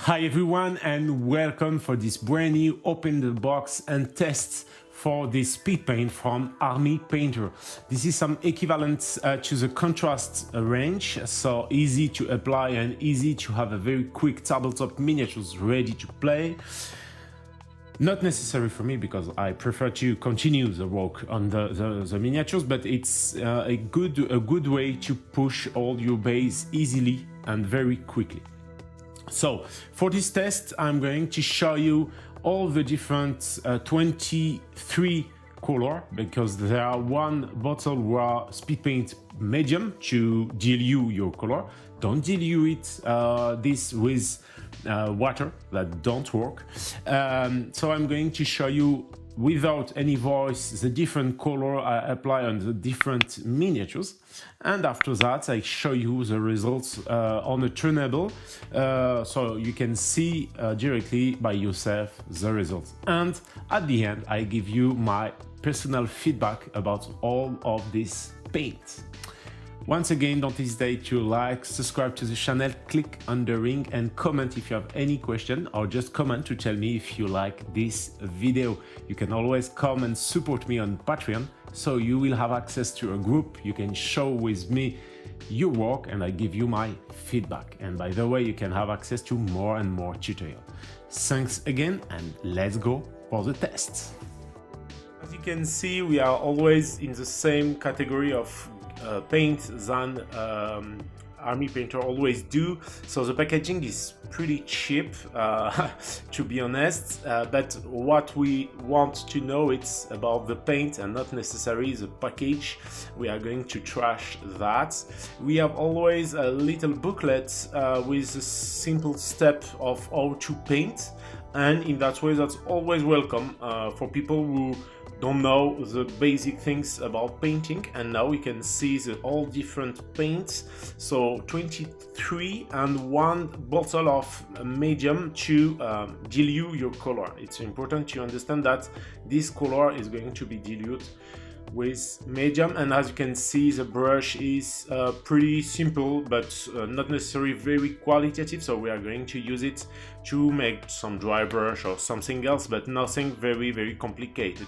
Hi everyone and welcome for this brand new open the box and test for this SpeedPaint from Army Painter. This is some equivalent to the contrast range, so easy to apply and easy to have a very quick tabletop miniatures ready to play. Not necessary for me because I prefer to continue the work on the miniatures, but it's a good way to push all your base easily and very quickly. So for this test, I'm going to show you all the different 23 color, because there are one bottle where SpeedPaint medium to dilute your color. Don't dilute this with water, that don't work. So I'm going to show you without any voice the different color I apply on the different miniatures, and after that I show you the results on a turnable, so you can see directly by yourself the results, and at the end I give you my personal feedback about all of this paint. Once again, don't hesitate to like, subscribe to the channel, click on the ring and comment if you have any question, or just comment to tell me if you like this video. You can always come and support me on Patreon, so you will have access to a group. You can show with me your work and I give you my feedback. And by the way, you can have access to more and more tutorials. Thanks again and let's go for the test. As you can see, we are always in the same category of paint than Army Painter always do, so the packaging is pretty cheap, to be honest, but what we want to know it's about the paint and not necessarily the package. We are going to trash that. We have always a little booklet with a simple step of how to paint, and in that way that's always welcome for people who don't know the basic things about painting. And now we can see the all different paints, so 23 and one bottle of medium to dilute your color. It's important to understand that this color is going to be diluted with medium, and as you can see the brush is pretty simple but not necessarily very qualitative, so we are going to use it to make some dry brush or something else, but nothing very complicated.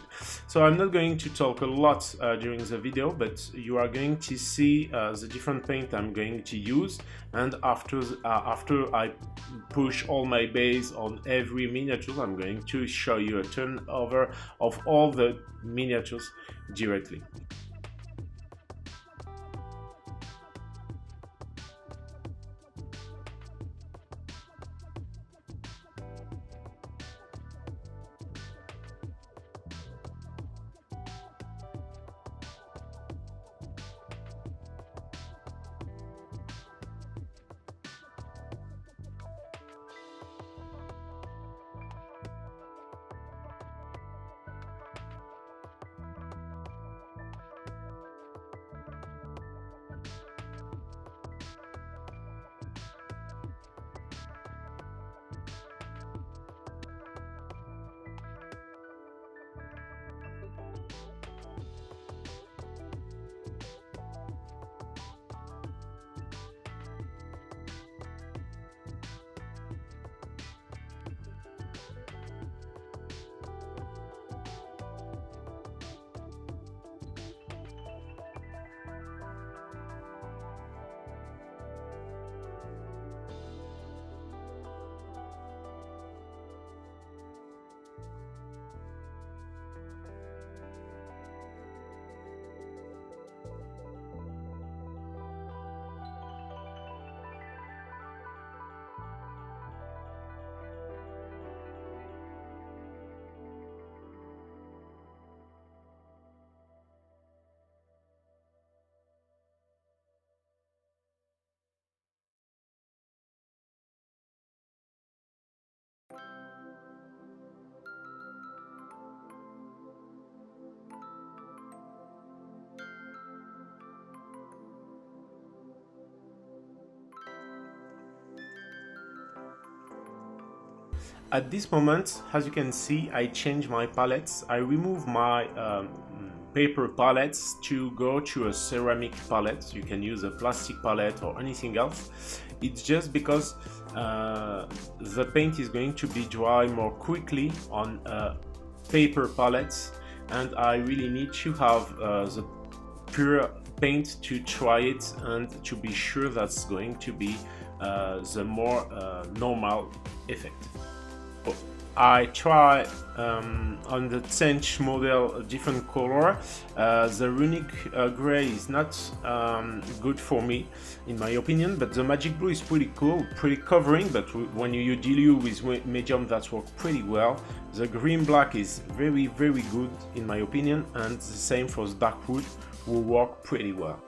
So I'm not going to talk a lot during the video, but you are going to see the different paint I'm going to use, and after I push all my base on every miniature, I'm going to show you a turnover of all the miniatures directly. At this moment, as you can see, I change my palettes. I remove my paper palettes to go to a ceramic palette. You can use a plastic palette or anything else. It's just because the paint is going to be dry more quickly on paper palettes, and I really need to have the pure paint to try it and to be sure that's going to be the more normal effect. I try on the 10th model a different color. The runic gray is not good for me in my opinion, but the magic blue is pretty cool, pretty covering, but when you dilute with medium that works pretty well. The green black is very good in my opinion, and the same for the dark wood will work pretty well.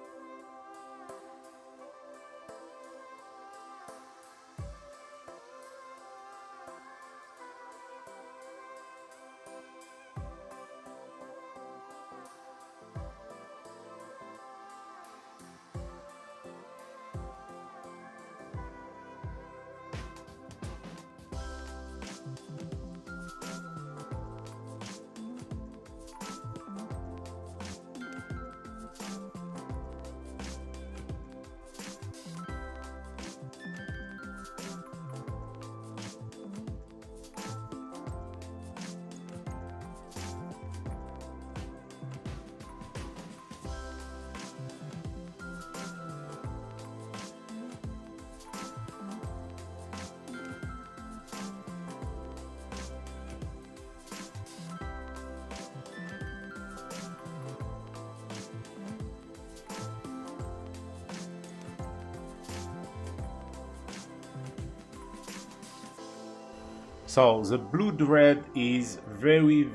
So the blue red is very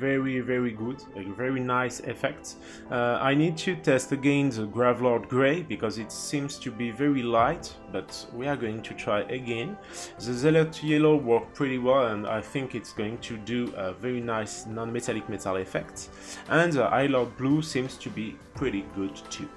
good, a very nice effect. I need to test again the Gravelord Grey because it seems to be very light, but we are going to try again. The Zealot Yellow worked pretty well, and I think it's going to do a very nice non-metallic metal effect. And the High Lord Blue seems to be pretty good too.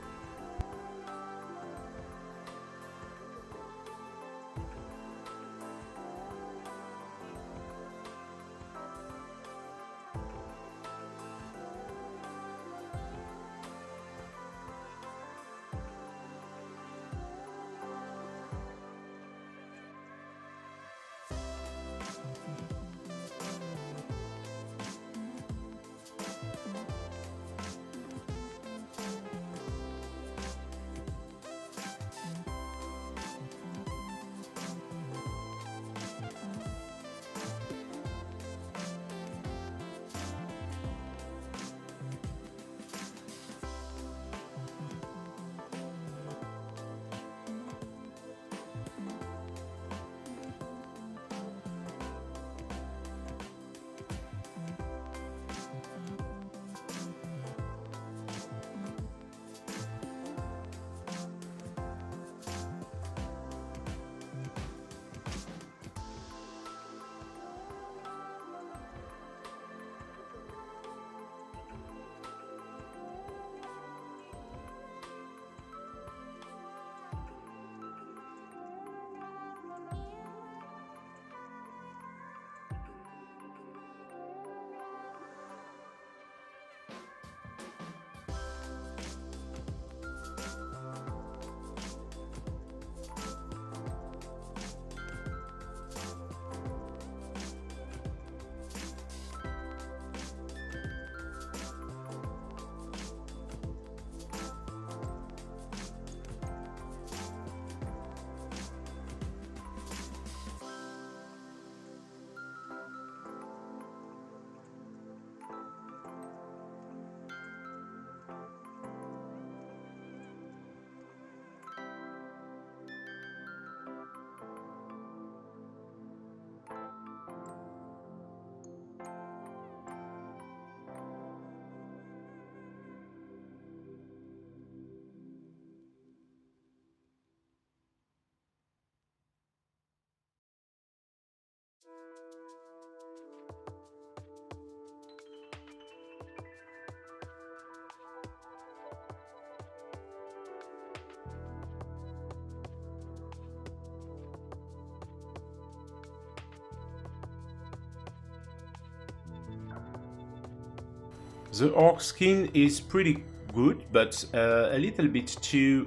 The orc skin is pretty good, but a little bit too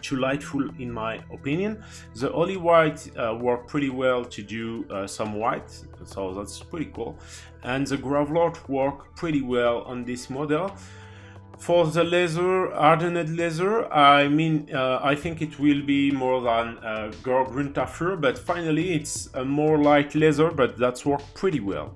too lightful in my opinion. The Holy White worked pretty well to do some white, so that's pretty cool. And the Gravlord worked pretty well on this model. For the leather, hardened leather, I mean, I think it will be more than Ogryn tougher, but finally it's a more light leather, but that's worked pretty well.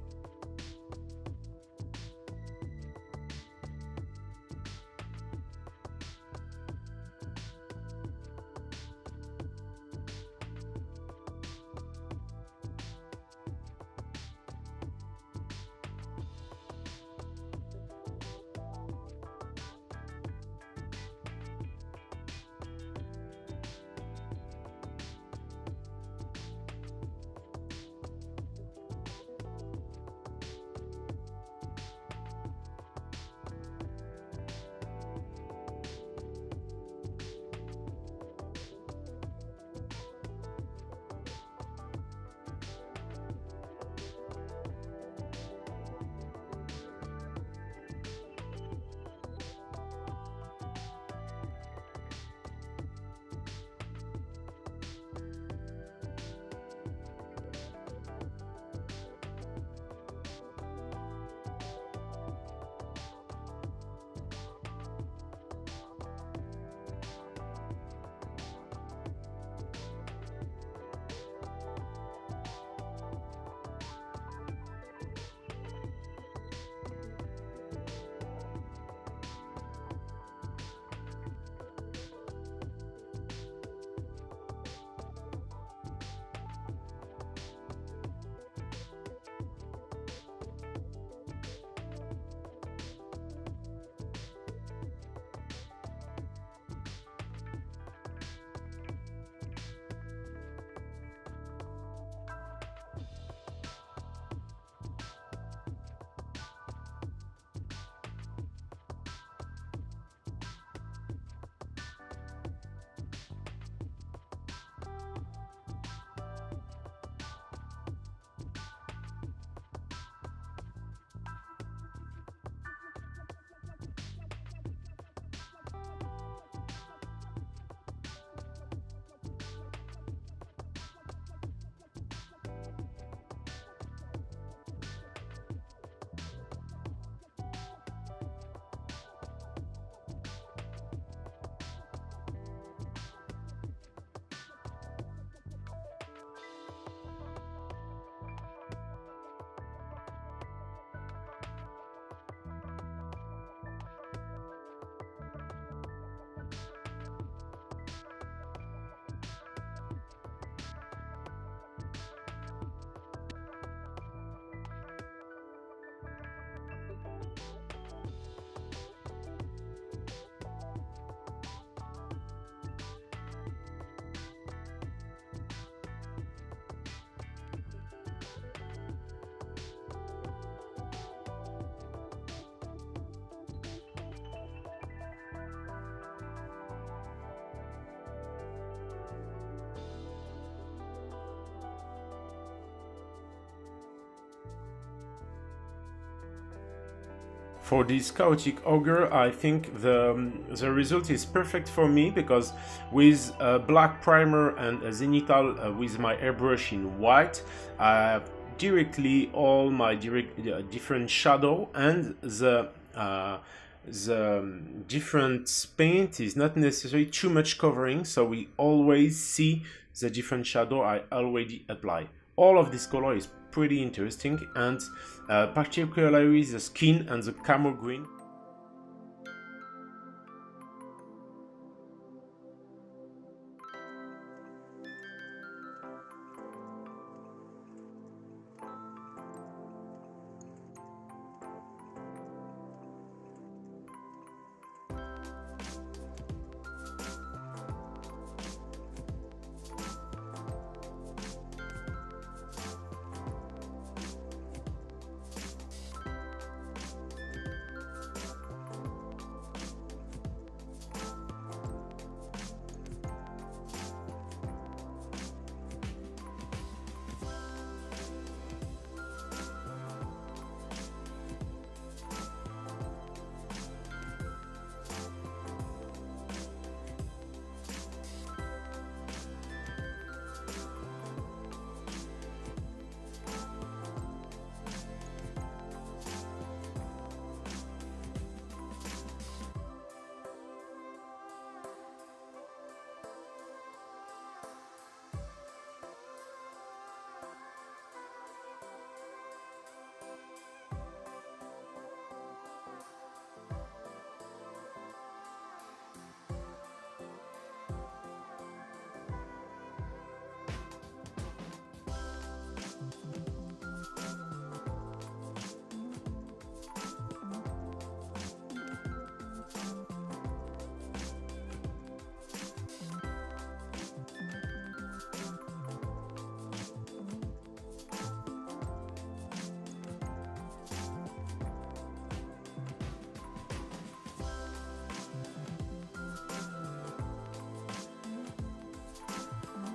For this chaotic ogre, I think the result is perfect for me, because with a black primer and a zenithal with my airbrush in white, I have directly all my different shadow, and the different paint is not necessarily too much covering, so we always see the different shadow I already apply. All of this color is pretty interesting, and particularly the skin and the camo green.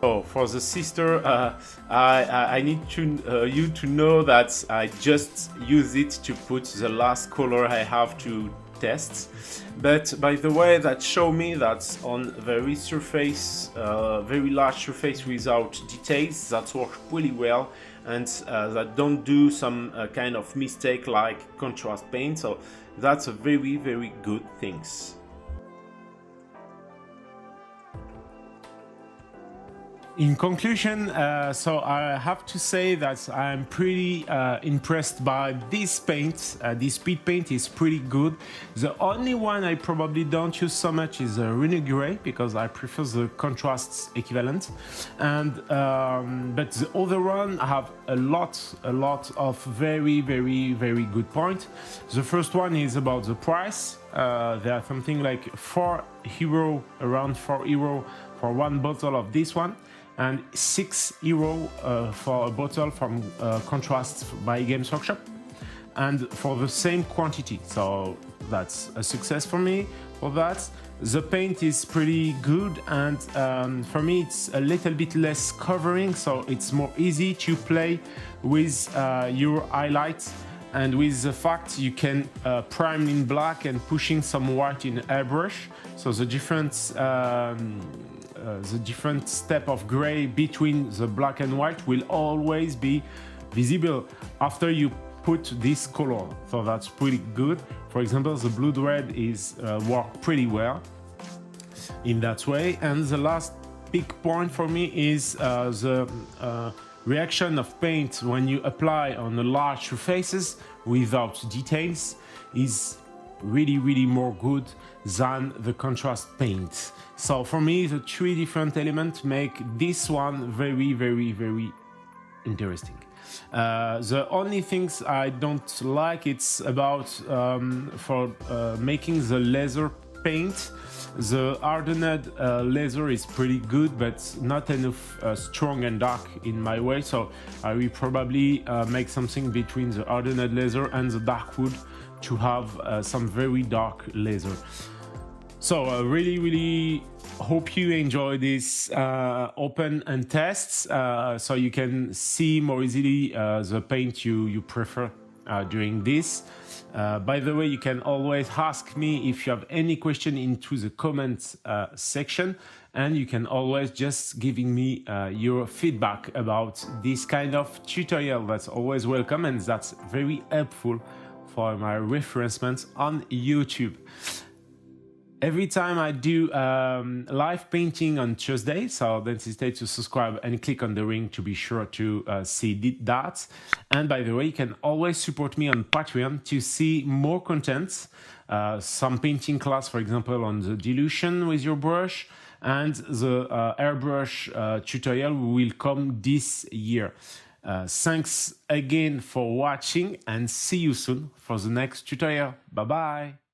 So for the sister, I need to you to know that I just use it to put the last color I have to test. But by the way, that show me that on very surface, very large surface without details, that works pretty well, and that don't do some kind of mistake like contrast paint. So that's a very good things. In conclusion, so I have to say that I'm pretty impressed by this paint. This speed paint is pretty good. The only one I probably don't use so much is Rune Gray, because I prefer the contrast equivalent. And but the other one have a lot of very good points. The first one is about the price. They are something like €4, around €4 for one bottle of this one, and €6 for a bottle from Contrast by Games Workshop, and for the same quantity. So that's a success for me for that. The paint is pretty good, and for me it's a little bit less covering, so it's more easy to play with your highlights, and with the fact you can prime in black and pushing some white in airbrush. So the different step of gray between the black and white will always be visible after you put this color. So that's pretty good. For example, the blood red is work pretty well in that way. And the last big point for me is the reaction of paint when you apply on the large surfaces without details is really more good than the contrast paint. So for me, the three different elements make this one very interesting. The only things I don't like, it's about for making the laser paint. The hardened laser is pretty good, but not enough strong and dark in my way. So I will probably make something between the hardened laser and the dark wood to have some very dark laser. So I really hope you enjoy this open and tests, so you can see more easily the paint you prefer during this. By the way, you can always ask me if you have any question into the comments section, and you can always just giving me your feedback about this kind of tutorial. That's always welcome, and that's very helpful for my referencement on YouTube. Every time I do live painting on Tuesday, so don't hesitate to subscribe and click on the ring to be sure to see that. And by the way, you can always support me on Patreon to see more content, some painting class, for example, on the dilution with your brush, and the airbrush tutorial will come this year. Thanks again for watching, and see you soon for the next tutorial. Bye bye.